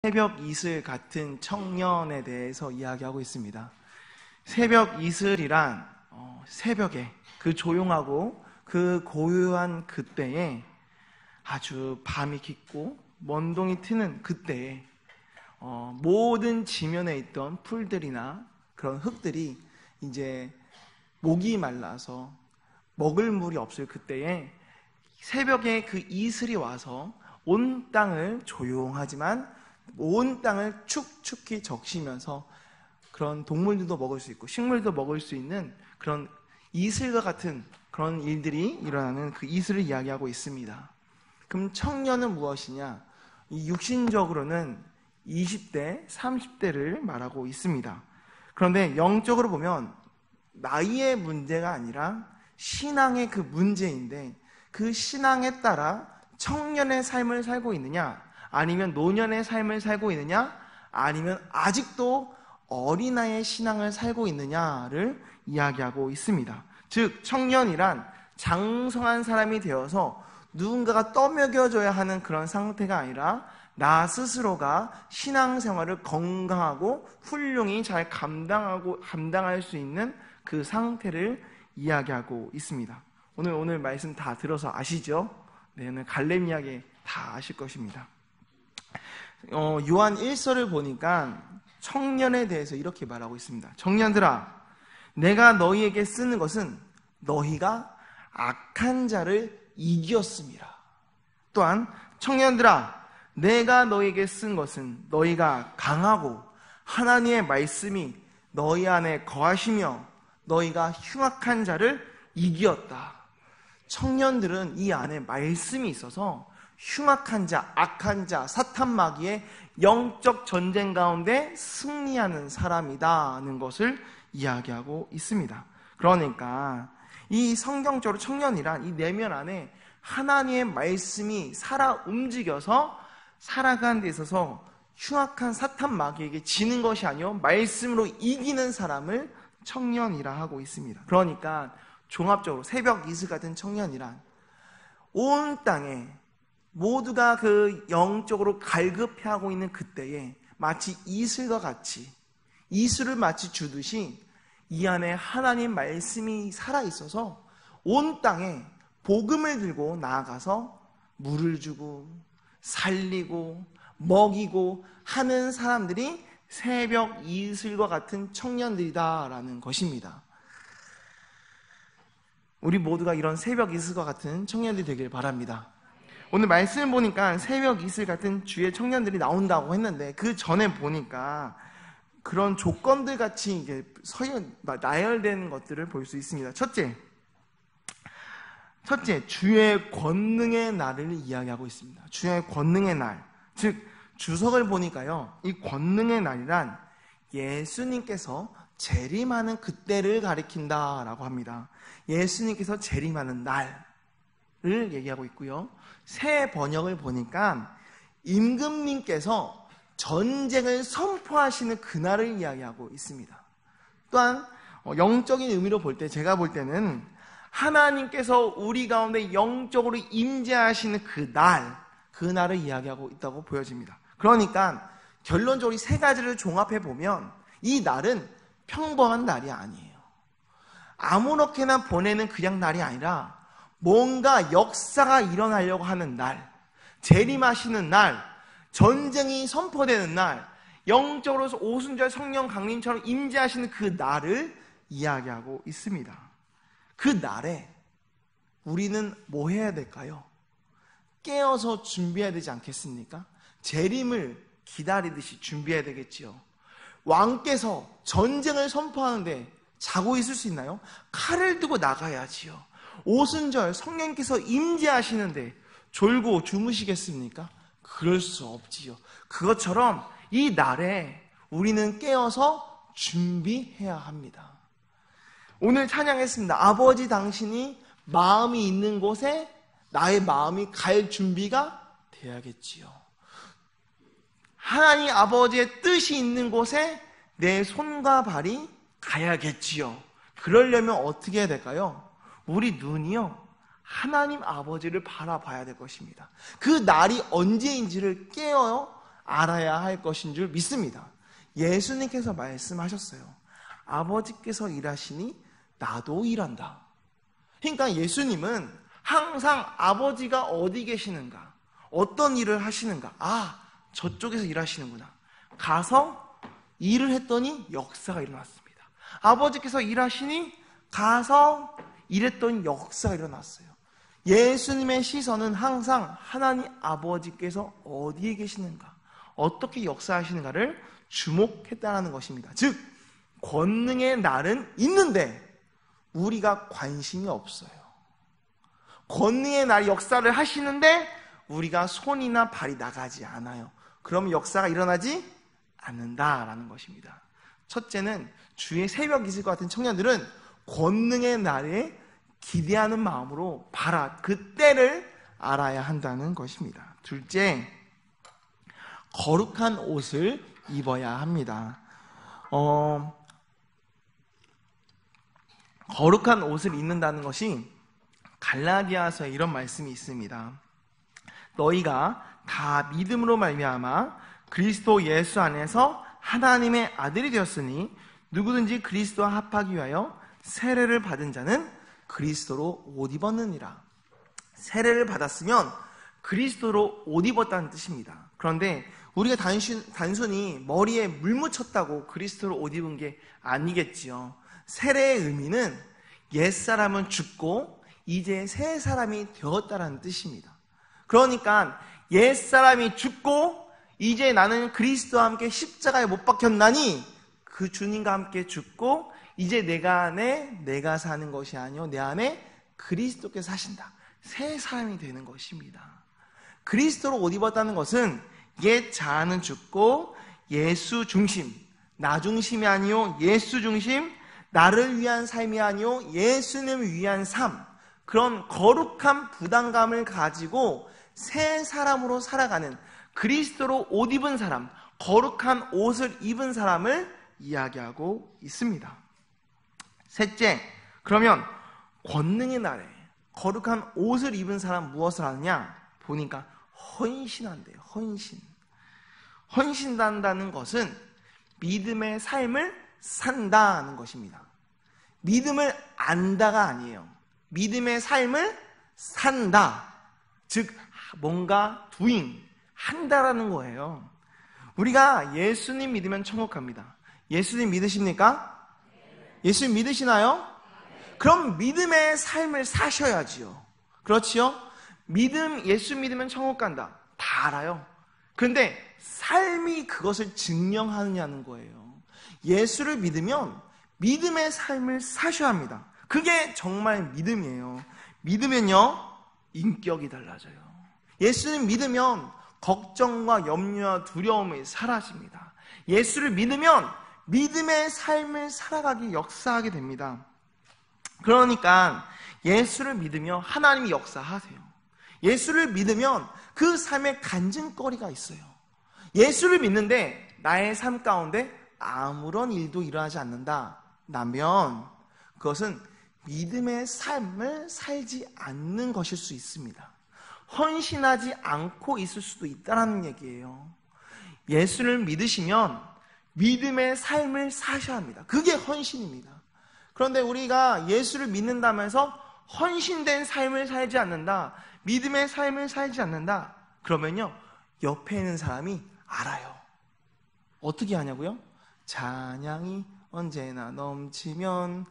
새벽 이슬 같은 청년에 대해서 이야기하고 있습니다. 새벽 이슬이란 새벽에 그 조용하고 그 고요한 그때에 아주 밤이 깊고 먼동이 트는 그때에 모든 지면에 있던 풀들이나 그런 흙들이 이제 목이 말라서 먹을 물이 없을 그때에 새벽에 그 이슬이 와서 온 땅을 조용하지만 온 땅을 축축히 적시면서 그런 동물들도 먹을 수 있고 식물도 먹을 수 있는 그런 이슬과 같은 그런 일들이 일어나는 그 이슬을 이야기하고 있습니다. 그럼 청년은 무엇이냐? 이 육신적으로는 20대, 30대를 말하고 있습니다. 그런데 영적으로 보면 나이의 문제가 아니라 신앙의 그 문제인데, 그 신앙에 따라 청년의 삶을 살고 있느냐, 아니면 노년의 삶을 살고 있느냐, 아니면 아직도 어린아이의 신앙을 살고 있느냐를 이야기하고 있습니다. 즉 청년이란 장성한 사람이 되어서 누군가가 떠먹여줘야 하는 그런 상태가 아니라 나 스스로가 신앙생활을 건강하고 훌륭히 잘 감당할 수 있는 그 상태를 이야기하고 있습니다. 오늘 말씀 다 들어서 아시죠? 네, 오늘 갈렙 이야기 다 아실 것입니다. 요한 1서를 보니까 청년에 대해서 이렇게 말하고 있습니다. 청년들아, 내가 너희에게 쓰는 것은 너희가 악한 자를 이겼음이라. 또한 청년들아, 내가 너희에게 쓴 것은 너희가 강하고 하나님의 말씀이 너희 안에 거하시며 너희가 흉악한 자를 이겼다. 청년들은 이 안에 말씀이 있어서 흉악한 자, 악한 자, 사탄 마귀의 영적 전쟁 가운데 승리하는 사람이다는 것을 이야기하고 있습니다. 그러니까 이 성경적으로 청년이란 이 내면 안에 하나님의 말씀이 살아 움직여서 살아가는 데 있어서 흉악한 사탄 마귀에게 지는 것이 아니요 말씀으로 이기는 사람을 청년이라 하고 있습니다. 그러니까 종합적으로 새벽 이슬 같은 청년이란 온 땅에 모두가 그 영적으로 갈급해하고 있는 그때에 마치 이슬과 같이 이슬을 마치 주듯이 이 안에 하나님 말씀이 살아있어서 온 땅에 복음을 들고 나아가서 물을 주고 살리고 먹이고 하는 사람들이 새벽 이슬과 같은 청년들이다라는 것입니다. 우리 모두가 이런 새벽 이슬과 같은 청년들이 되길 바랍니다. 오늘 말씀을 보니까 새벽 이슬 같은 주의 청년들이 나온다고 했는데 그 전에 보니까 그런 조건들 같이 이게 나열되는 것들을 볼 수 있습니다. 첫째, 주의 권능의 날을 이야기하고 있습니다. 주의 권능의 날, 즉 주석을 보니까요, 이 권능의 날이란 예수님께서 재림하는 그때를 가리킨다라고 합니다. 예수님께서 재림하는 날을 얘기하고 있고요. 새 번역을 보니까 임금님께서 전쟁을 선포하시는 그날을 이야기하고 있습니다. 또한 영적인 의미로 볼 때, 제가 볼 때는 하나님께서 우리 가운데 영적으로 임재하시는 그날을 이야기하고 있다고 보여집니다. 그러니까 결론적으로 세 가지를 종합해 보면 이 날은 평범한 날이 아니에요. 아무렇게나 보내는 그냥 날이 아니라 뭔가 역사가 일어나려고 하는 날, 재림하시는 날, 전쟁이 선포되는 날, 영적으로 오순절 성령 강림처럼 임재하시는 그 날을 이야기하고 있습니다. 그 날에 우리는 뭐 해야 될까요? 깨어서 준비해야 되지 않겠습니까? 재림을 기다리듯이 준비해야 되겠지요. 왕께서 전쟁을 선포하는데 자고 있을 수 있나요? 칼을 들고 나가야지요. 오순절 성령께서 임재하시는데 졸고 주무시겠습니까? 그럴 수 없지요. 그것처럼 이 날에 우리는 깨어서 준비해야 합니다. 오늘 찬양했습니다. 아버지 당신이 마음이 있는 곳에 나의 마음이 갈 준비가 돼야겠지요. 하나님 아버지의 뜻이 있는 곳에 내 손과 발이 가야겠지요. 그러려면 어떻게 해야 될까요? 우리 눈이요, 하나님 아버지를 바라봐야 될 것입니다. 그 날이 언제인지를 깨어 알아야 할 것인 줄 믿습니다. 예수님께서 말씀하셨어요. 아버지께서 일하시니 나도 일한다. 그러니까 예수님은 항상 아버지가 어디 계시는가, 어떤 일을 하시는가, 저쪽에서 일하시는구나, 가서 일을 했더니 역사가 일어났습니다. 아버지께서 일하시니 가서 일했더니 역사가 일어났어요. 예수님의 시선은 항상 하나님 아버지께서 어디에 계시는가, 어떻게 역사하시는가를 주목했다는 것입니다. 즉 권능의 날은 있는데 우리가 관심이 없어요. 권능의 날 역사를 하시는데 우리가 손이나 발이 나가지 않아요. 그러면 역사가 일어나지 않는다라는 것입니다. 첫째는 주의 새벽 이슬과 같은 청년들은 권능의 날에 기대하는 마음으로 그때를 알아야 한다는 것입니다. 둘째, 거룩한 옷을 입어야 합니다. 거룩한 옷을 입는다는 것이 갈라디아서에 이런 말씀이 있습니다. 너희가 다 믿음으로 말미암아 그리스도 예수 안에서 하나님의 아들이 되었으니 누구든지 그리스도와 합하기 위하여 세례를 받은 자는 그리스도로 옷 입었느니라. 세례를 받았으면 그리스도로 옷 입었다는 뜻입니다. 그런데 우리가 단순히 머리에 물 묻혔다고 그리스도로 옷 입은 게 아니겠지요. 세례의 의미는 옛사람은 죽고 이제 새 사람이 되었다라는 뜻입니다. 그러니까 옛사람이 죽고 이제 나는 그리스도와 함께 십자가에 못 박혔나니 그 주님과 함께 죽고 이제 내가 사는 것이 아니요 내 안에 그리스도께서 사신다. 새 사람이 되는 것입니다. 그리스도로 옷 입었다는 것은 옛 자아는 죽고 예수 중심, 나 중심이 아니요 예수 중심, 나를 위한 삶이 아니요 예수님을 위한 삶, 그런 거룩한 부담감을 가지고 새 사람으로 살아가는 그리스도로 옷 입은 사람, 거룩한 옷을 입은 사람을 이야기하고 있습니다. 셋째, 그러면 권능의 날에 거룩한 옷을 입은 사람 무엇을 하느냐? 보니까 헌신한대요. 헌신한다는 것은 믿음의 삶을 산다는 것입니다. 믿음을 안다가 아니에요. 믿음의 삶을 산다. 즉 뭔가 한다라는 거예요. 우리가 예수님 믿으면 천국 갑니다. 예수님 믿으십니까? 예수님 믿으시나요? 그럼 믿음의 삶을 사셔야지요. 그렇지요? 예수 믿으면 천국 간다. 다 알아요. 그런데 삶이 그것을 증명하느냐는 거예요. 예수를 믿으면 믿음의 삶을 사셔야 합니다. 그게 정말 믿음이에요. 믿으면요, 인격이 달라져요. 예수를 믿으면 걱정과 염려와 두려움이 사라집니다. 예수를 믿으면 믿음의 삶을 살아가기 역사하게 됩니다. 그러니까 예수를 믿으며 하나님이 역사하세요. 예수를 믿으면 그 삶에 간증거리가 있어요. 예수를 믿는데 나의 삶 가운데 아무런 일도 일어나지 않는다면 그것은 믿음의 삶을 살지 않는 것일 수 있습니다. 헌신하지 않고 있을 수도 있다는 얘기예요. 예수를 믿으시면 믿음의 삶을 사셔야 합니다. 그게 헌신입니다. 그런데 우리가 예수를 믿는다면서 헌신된 삶을 살지 않는다, 믿음의 삶을 살지 않는다, 그러면요 옆에 있는 사람이 알아요. 어떻게 하냐고요? 찬양이 언제나 넘치면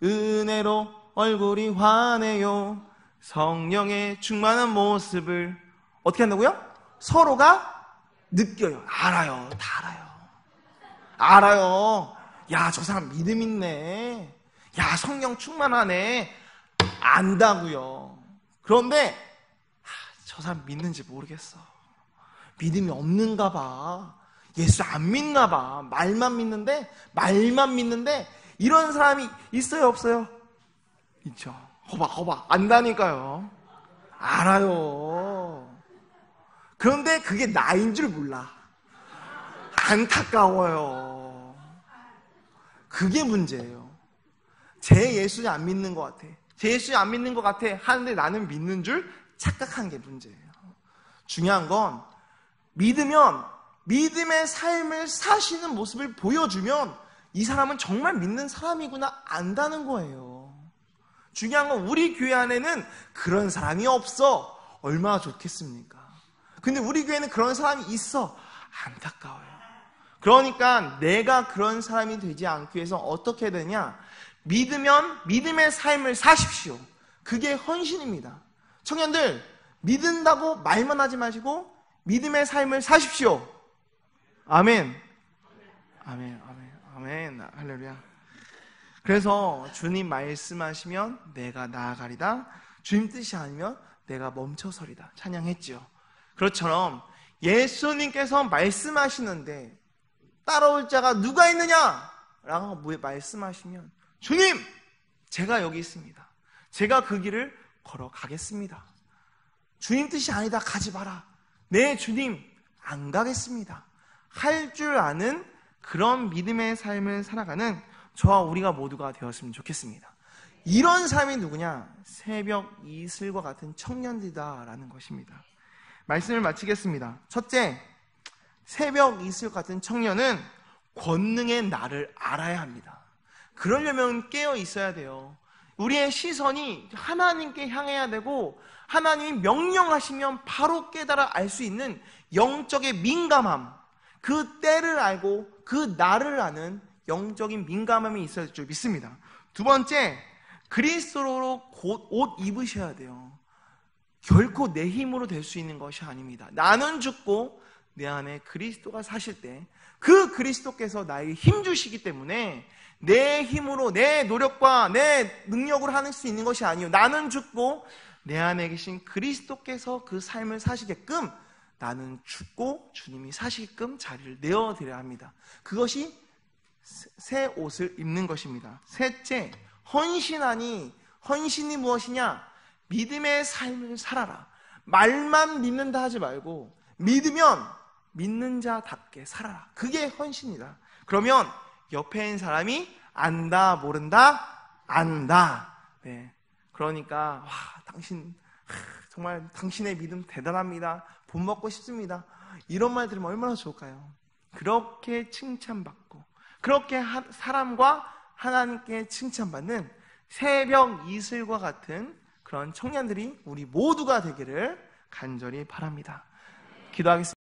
은혜로 얼굴이 환해요. 성령의 충만한 모습을 어떻게 한다고요? 서로가 느껴요. 알아요. 다 알아요. 야, 저 사람 믿음 있네. 야, 성령 충만하네. 안다고요. 그런데 저 사람 믿는지 모르겠어. 믿음이 없는가 봐. 예수 안 믿나 봐. 말만 믿는데 이런 사람이 있어요, 없어요? 있죠. 거봐. 안다니까요. 알아요. 그런데 그게 나인 줄 몰라. 안타까워요. 그게 문제예요. 제 예수 안 믿는 것 같아. 제 예수 안 믿는 것 같아 하는데 나는 믿는 줄 착각한 게 문제예요. 중요한 건 믿으면 믿음의 삶을 사시는 모습을 보여주면 이 사람은 정말 믿는 사람이구나 안다는 거예요. 중요한 건 우리 교회 안에는 그런 사람이 없어. 얼마나 좋겠습니까? 근데 우리 교회는 그런 사람이 있어. 안타까워요. 그러니까 내가 그런 사람이 되지 않기 위해서 어떻게 되냐? 믿으면 믿음의 삶을 사십시오. 그게 헌신입니다. 청년들, 믿는다고 말만 하지 마시고 믿음의 삶을 사십시오. 아멘. 아멘, 아멘, 아멘. 할렐루야. 그래서 주님 말씀하시면 내가 나아가리다. 주님 뜻이 아니면 내가 멈춰서리다. 찬양했죠. 그렇처럼 예수님께서 말씀하시는데 따라올 자가 누가 있느냐? 라고 말씀하시면 주님! 제가 여기 있습니다. 제가 그 길을 걸어가겠습니다. 주님 뜻이 아니다. 가지 마라. 네, 주님, 안 가겠습니다. 할 줄 아는 그런 믿음의 삶을 살아가는 저와 우리가 모두가 되었으면 좋겠습니다. 이런 삶이 누구냐? 새벽 이슬과 같은 청년들이다라는 것입니다. 말씀을 마치겠습니다. 첫째, 새벽 이슬 같은 청년은 권능의 나를 알아야 합니다. 그러려면 깨어 있어야 돼요. 우리의 시선이 하나님께 향해야 되고 하나님이 명령하시면 바로 깨달아 알 수 있는 영적의 민감함, 그 때를 알고 그 나를 아는 영적인 민감함이 있어야 될 줄 믿습니다. 두 번째, 그리스도로 곧 옷 입으셔야 돼요. 결코 내 힘으로 될 수 있는 것이 아닙니다. 나는 죽고 내 안에 그리스도가 사실 때 그 그리스도께서 나에게 힘 주시기 때문에 내 힘으로 내 노력과 내 능력으로 하는 수 있는 것이 아니요, 나는 죽고 내 안에 계신 그리스도께서 그 삶을 사시게끔 나는 죽고 주님이 사시게끔 자리를 내어드려야 합니다. 그것이 새 옷을 입는 것입니다. 셋째, 헌신하니 헌신이 무엇이냐? 믿음의 삶을 살아라. 말만 믿는다 하지 말고 믿으면 믿는 자답게 살아라. 그게 헌신이다. 그러면 옆에 있는 사람이 안다, 모른다? 안다. 네. 그러니까 당신 정말 당신의 믿음 대단합니다. 본 먹고 싶습니다. 이런 말 들으면 얼마나 좋을까요? 그렇게 칭찬받고 그렇게 사람과 하나님께 칭찬받는 새벽 이슬과 같은 그런 청년들이 우리 모두가 되기를 간절히 바랍니다. 기도하겠습니다.